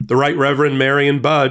The Right Reverend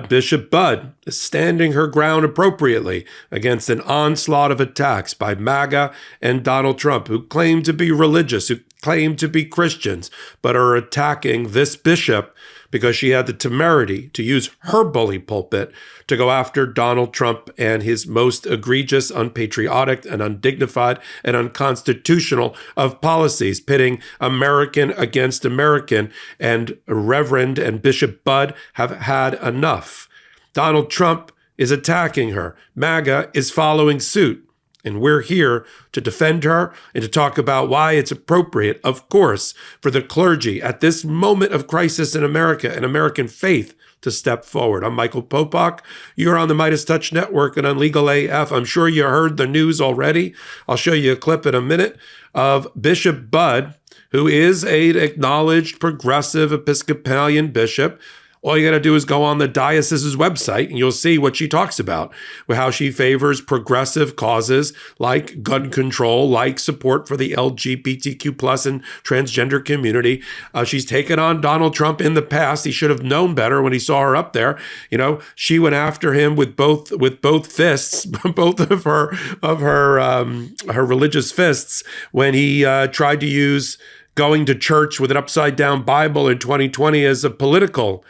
Bishop Budde, is standing her ground appropriately against an onslaught of attacks by MAGA and Donald Trump, who claim to be religious, who claim to be Christians, but are attacking this bishop because she had the temerity to use her bully pulpit to go after Donald Trump and his most egregious, unpatriotic, and undignified and unconstitutional of policies, pitting American against American. And Reverend and Bishop Budde have had enough. Donald Trump is attacking her. MAGA is following suit. And we're here to defend her and to talk about why it's appropriate, of course, for the clergy at this moment of crisis in America and American faith to step forward. I'm Michael Popok. You're on the MeidasTouch Network and on Legal AF. I'm sure you heard the news already. I'll show you a clip in a minute of Bishop Budde, who is an acknowledged progressive Episcopalian bishop. All you got to do is go on the diocese's website and you'll see what she talks about, how she favors progressive causes like gun control, like support for the LGBTQ plus and transgender community. She's taken on Donald Trump in the past. He should have known better when he saw her up there. You know, she went after him with both fists, both of her religious fists when he tried to use going to church with an upside down Bible in 2020 as a political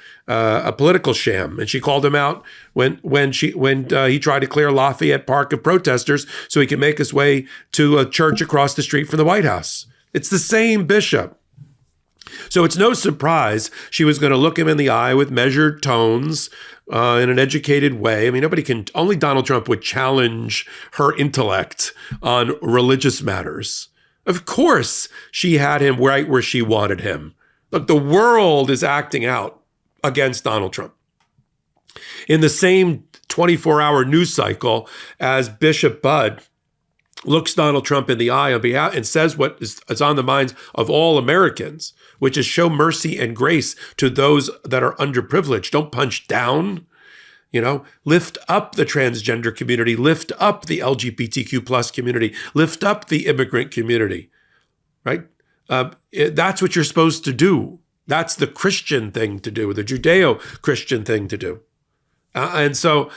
sham, and she called him out when he tried to clear Lafayette Park of protesters so he could make his way to a church across the street from the White House. It's the same bishop. So it's no surprise she was going to look him in the eye with measured tones in an educated way. I mean, only Donald Trump would challenge her intellect on religious matters. Of course, she had him right where she wanted him. Look, the world is acting out against Donald Trump. In the same 24-hour news cycle as Bishop Budde looks Donald Trump in the eye on behalf and says what is on the minds of all Americans, which is show mercy and grace to those that are underprivileged. Don't punch down. You know, lift up the transgender community, lift up the LGBTQ plus community, lift up the immigrant community, right? That's what you're supposed to do. That's the Christian thing to do, the Judeo-Christian thing to do. And so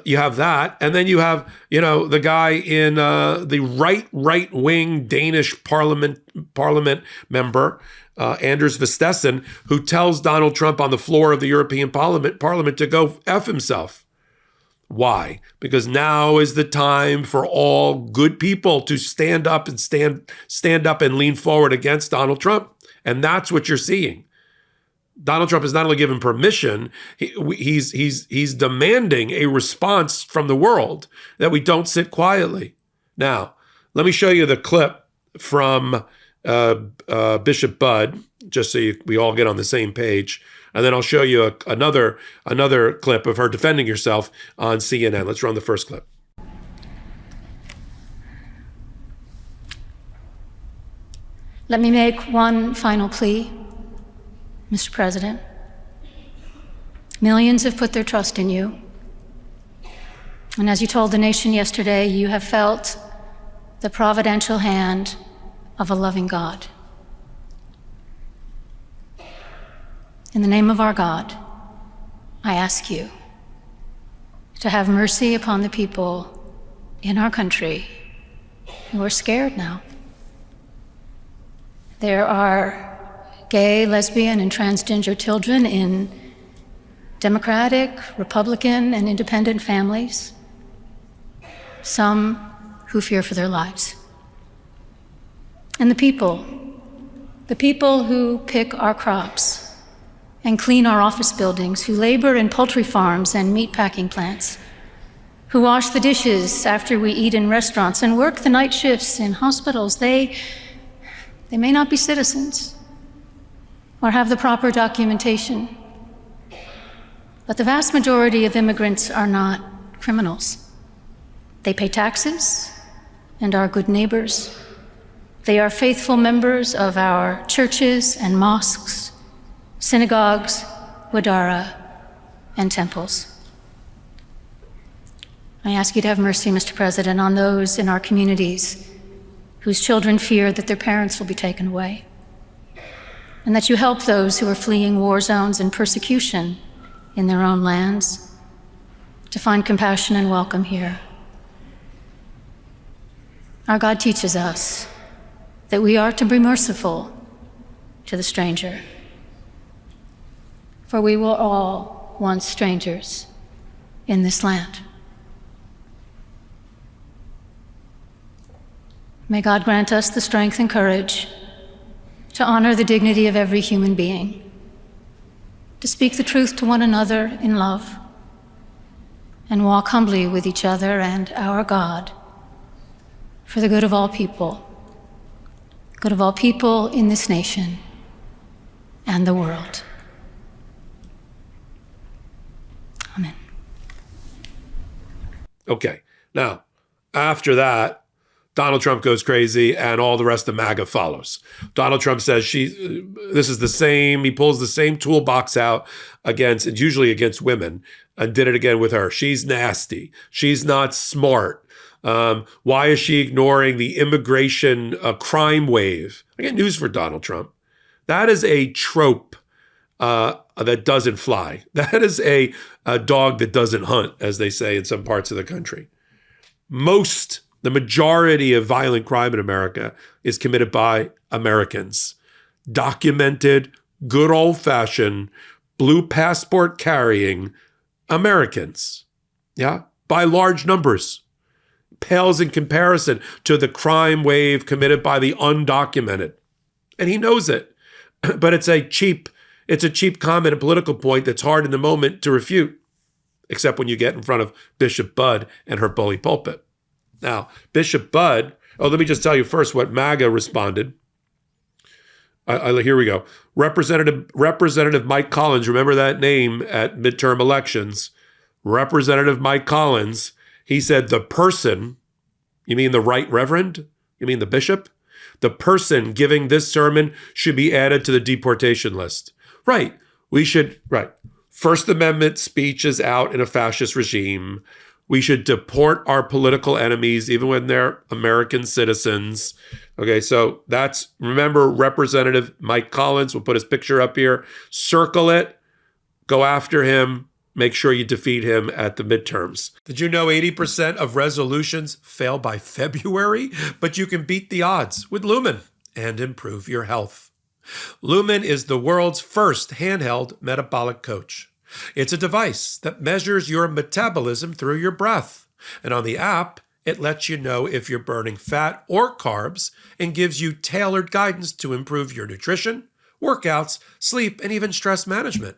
you have that. And then you have, the guy in the right-wing Danish parliament member, Anders Vistesen, who tells Donald Trump on the floor of the European Parliament to go F himself. Why? Because now is the time for all good people to stand up and lean forward against Donald Trump. And that's what you're seeing. Donald Trump is not only given permission, he's demanding a response from the world that we don't sit quietly. Now, let me show you the clip from Bishop Budde, just so we all get on the same page. And then I'll show you another clip of her defending herself on CNN. Let's run the first clip. Let me make one final plea, Mr. President. Millions have put their trust in you. And as you told the nation yesterday, you have felt the providential hand of a loving God. In the name of our God, I ask you to have mercy upon the people in our country who are scared now. There are gay, lesbian, and transgender children in Democratic, Republican, and independent families, some who fear for their lives. And the people who pick our crops and clean our office buildings, who labor in poultry farms and meat packing plants, who wash the dishes after we eat in restaurants and work the night shifts in hospitals, they may not be citizens or have the proper documentation, but the vast majority of immigrants are not criminals. They pay taxes and are good neighbors. They are faithful members of our churches and mosques, synagogues, wadara, and temples. I ask you to have mercy, Mr. President, on those in our communities whose children fear that their parents will be taken away. and that you help those who are fleeing war zones and persecution in their own lands to find compassion and welcome here. Our God teaches us that we are to be merciful to the stranger, for we were all once strangers in this land. May God grant us the strength and courage to honor the dignity of every human being, to speak the truth to one another in love, and walk humbly with each other and our God for the good of all people in this nation and the world. Amen. Okay, now, after that, Donald Trump goes crazy and all the rest of MAGA follows. Donald Trump says this is the same, he pulls the same toolbox out against, it's usually against women, and did it again with her. She's nasty. She's not smart. Why is she ignoring the immigration crime wave? I got news for Donald Trump. That is a trope that doesn't fly. That is a dog that doesn't hunt, as they say in some parts of the country. The majority of violent crime in America is committed by Americans. Documented, good old-fashioned, blue passport carrying Americans. Yeah, by large numbers. Pales in comparison to the crime wave committed by the undocumented. And he knows it. But it's a cheap comment, a political point that's hard in the moment to refute, except when you get in front of Bishop Budde and her bully pulpit. Now, Bishop Budde, let me just tell you first what MAGA responded. Here we go. Representative Mike Collins, remember that name at midterm elections. Representative Mike Collins, he said, the person, you mean the Right Reverend? You mean the bishop? The person giving this sermon should be added to the deportation list. Right. First Amendment speech is out in a fascist regime. We should deport our political enemies, even when they're American citizens. Okay, so remember Representative Mike Collins. We'll put his picture up here. Circle it. Go after him. Make sure you defeat him at the midterms. Did you know 80% of resolutions fail by February? But you can beat the odds with Lumen and improve your health. Lumen is the world's first handheld metabolic coach. It's a device that measures your metabolism through your breath. And on the app, it lets you know if you're burning fat or carbs and gives you tailored guidance to improve your nutrition, workouts, sleep, and even stress management.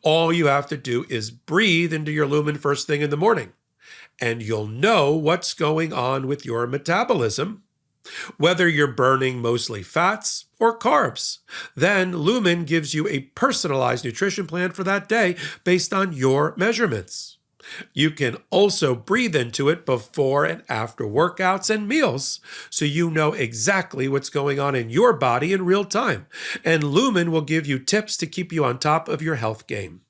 All you have to do is breathe into your Lumen first thing in the morning, and you'll know what's going on with your metabolism, whether you're burning mostly fats or carbs. Then Lumen gives you a personalized nutrition plan for that day based on your measurements. You can also breathe into it before and after workouts and meals, so you know exactly what's going on in your body in real time. And Lumen will give you tips to keep you on top of your health game.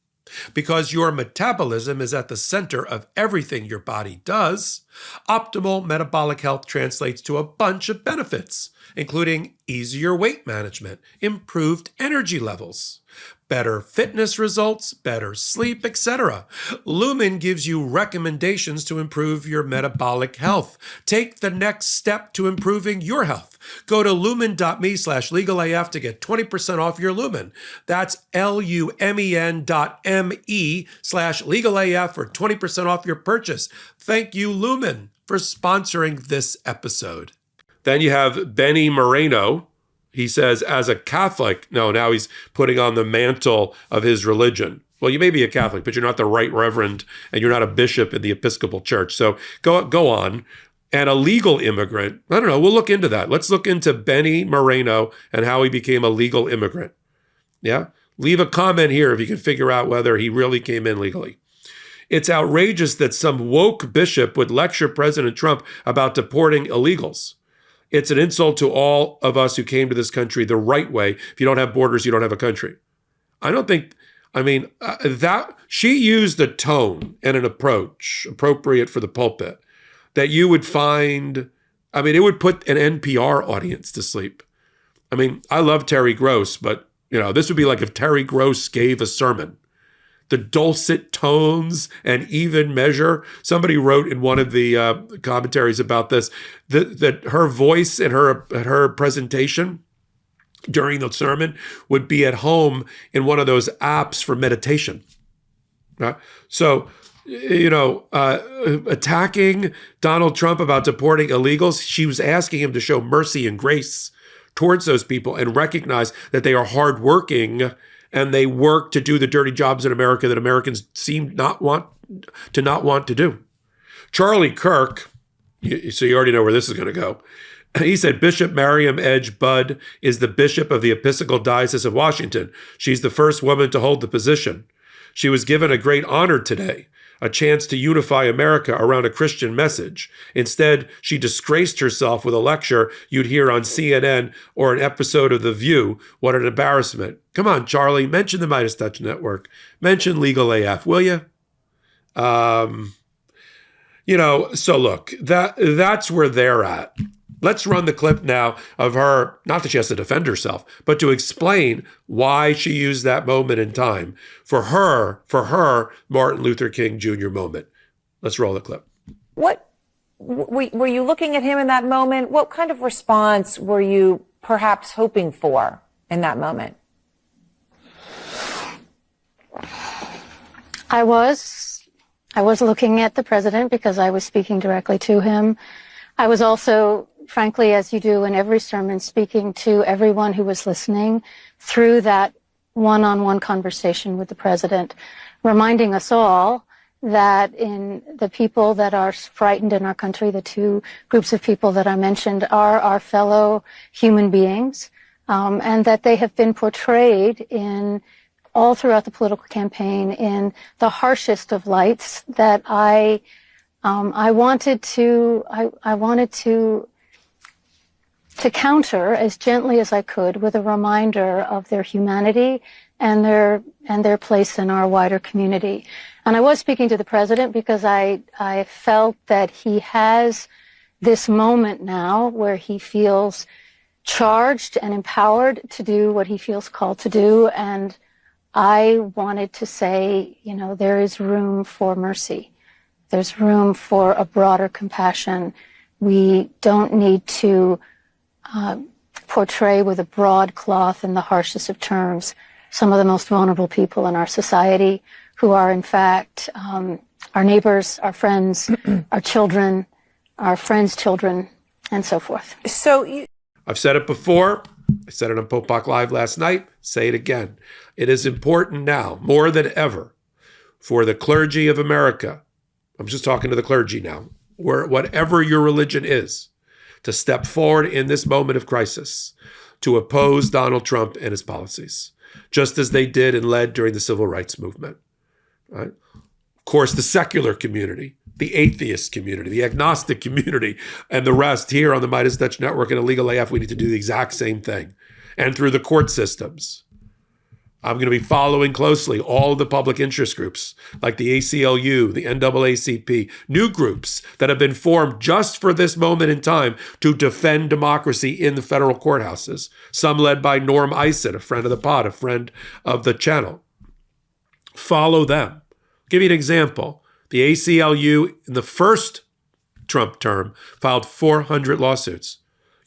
Because your metabolism is at the center of everything your body does, optimal metabolic health translates to a bunch of benefits, including easier weight management, improved energy levels, better fitness results, better sleep, etc. Lumen gives you recommendations to improve your metabolic health. Take the next step to improving your health. Go to lumen.me/legalaf to get 20% off your Lumen. That's lumen.me/legalaf for 20% off your purchase. Thank you, Lumen, for sponsoring this episode. Then you have Benny Moreno. He says, as a Catholic, now he's putting on the mantle of his religion. Well, you may be a Catholic, but you're not the Right Reverend, and you're not a bishop in the Episcopal Church. So go on. And a legal immigrant, I don't know, we'll look into that. Let's look into Benny Moreno and how he became a legal immigrant. Yeah? Leave a comment here if you can figure out whether he really came in legally. It's outrageous that some woke bishop would lecture President Trump about deporting illegals. It's an insult to all of us who came to this country the right way. If you don't have borders, you don't have a country. That she used a tone and an approach appropriate for the pulpit that you would find, it would put an NPR audience to sleep. I love Terry Gross, but This would be like if Terry Gross gave a sermon. The dulcet tones and even measure. Somebody wrote in one of the commentaries about this that her voice and her presentation during the sermon would be at home in one of those apps for meditation. Right? So, attacking Donald Trump about deporting illegals, she was asking him to show mercy and grace towards those people and recognize that they are hardworking and they work to do the dirty jobs in America that Americans seem not want to do. Charlie Kirk, so you already know where this is going to go. He said, Bishop Mariam Edge Budde is the bishop of the Episcopal Diocese of Washington. She's the first woman to hold the position. She was given a great honor today, a chance to unify America around a Christian message. Instead, she disgraced herself with a lecture you'd hear on CNN or an episode of The View. What an embarrassment. Come on, Charlie, mention the MeidasTouch Network. Mention Legal AF, will you? So look, that's where they're at. Let's run the clip now of her, not that she has to defend herself, but to explain why she used that moment in time for her Martin Luther King Jr. moment. Let's roll the clip. What were you looking at him in that moment? What kind of response were you perhaps hoping for in that moment? I was looking at the president because I was speaking directly to him. I was also, frankly, as you do in every sermon, speaking to everyone who was listening through that one-on-one conversation with the president, reminding us all that in the people that are frightened in our country, the two groups of people that I mentioned are our fellow human beings, and that they have been portrayed in all throughout the political campaign in the harshest of lights that I wanted to counter as gently as I could with a reminder of their humanity and their place in our wider community. And I was speaking to the president because I felt that he has this moment now where he feels charged and empowered to do what he feels called to do. And I wanted to say, there is room for mercy. There's room for a broader compassion. We don't need to portray with a broad cloth in the harshest of terms some of the most vulnerable people in our society who are, in fact, our neighbors, our friends, our children, our friends' children, and so forth. I've said it before. I said it on Popok Live last night. Say it again. It is important now, more than ever, for the clergy of America, I'm just talking to the clergy now, whatever your religion is, to step forward in this moment of crisis to oppose Donald Trump and his policies, just as they did and led during the civil rights movement. Right? Of course, the secular community, the atheist community, the agnostic community, and the rest here on the MeidasTouch Network and Illegal AF, we need to do the exact same thing. And through the court systems. I'm going to be following closely all the public interest groups like the ACLU, the NAACP, new groups that have been formed just for this moment in time to defend democracy in the federal courthouses. Some led by Norm Eisen, a friend of the pod, a friend of the channel. Follow them. I'll give you an example. The ACLU in the first Trump term filed 400 lawsuits.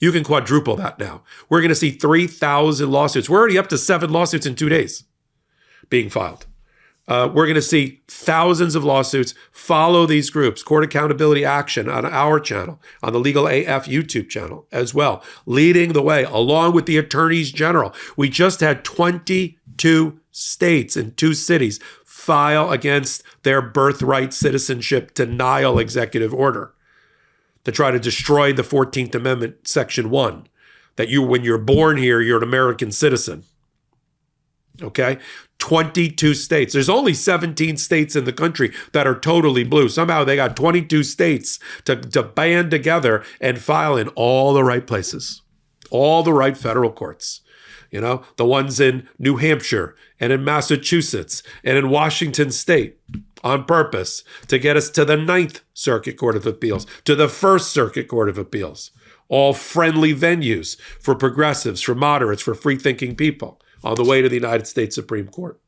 You can quadruple that now. We're going to see 3,000 lawsuits. We're already up to 7 lawsuits in 2 days being filed. We're going to see thousands of lawsuits. Follow these groups. Court Accountability Action on our channel, on the Legal AF YouTube channel as well, leading the way along with the attorneys general. We just had 22 states and 2 cities file against their birthright citizenship denial executive order to try to destroy the 14th Amendment, Section 1, that when you're born here, you're an American citizen. Okay? 22 states. There's only 17 states in the country that are totally blue. Somehow they got 22 states to band together and file in all the right places, all the right federal courts. The ones in New Hampshire and in Massachusetts and in Washington State on purpose to get us to the 9th Circuit Court of Appeals, to the 1st Circuit Court of Appeals, all friendly venues for progressives, for moderates, for free-thinking people. on the way to the United States Supreme Court.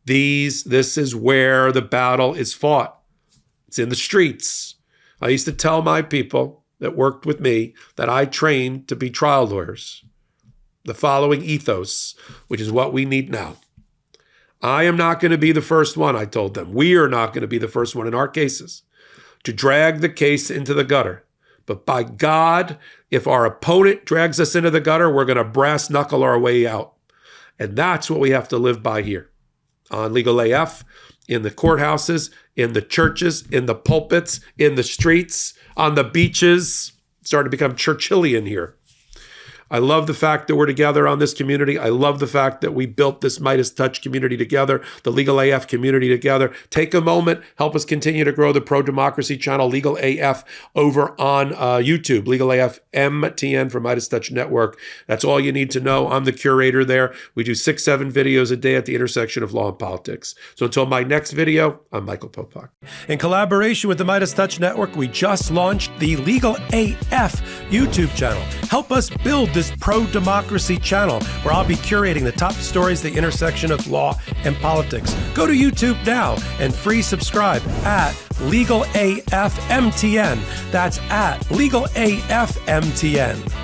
This is where the battle is fought. It's in the streets. I used to tell my people that worked with me that I trained to be trial lawyers. The following ethos, which is what we need now. I am not going to be the first one, I told them. We are not going to be the first one in our cases to drag the case into the gutter. But by God, if our opponent drags us into the gutter, we're going to brass knuckle our way out. And that's what we have to live by here on Legal AF, in the courthouses, in the churches, in the pulpits, in the streets, on the beaches. It's starting to become Churchillian here. I love the fact that we're together on this community. I love the fact that we built this MeidasTouch community together, the Legal AF community together. Take a moment, help us continue to grow the pro-democracy channel, Legal AF, over on YouTube, Legal AF MTN for MeidasTouch Network. That's all you need to know. I'm the curator there. We do 6-7 videos a day at the intersection of law and politics. So until my next video, I'm Michael Popok. In collaboration with the MeidasTouch Network, we just launched the Legal AF YouTube channel. Help us build this pro-democracy channel where I'll be curating the top stories at the intersection of law and politics. Go to YouTube now and free subscribe at Legal AF MTN. That's at Legal AF MTN.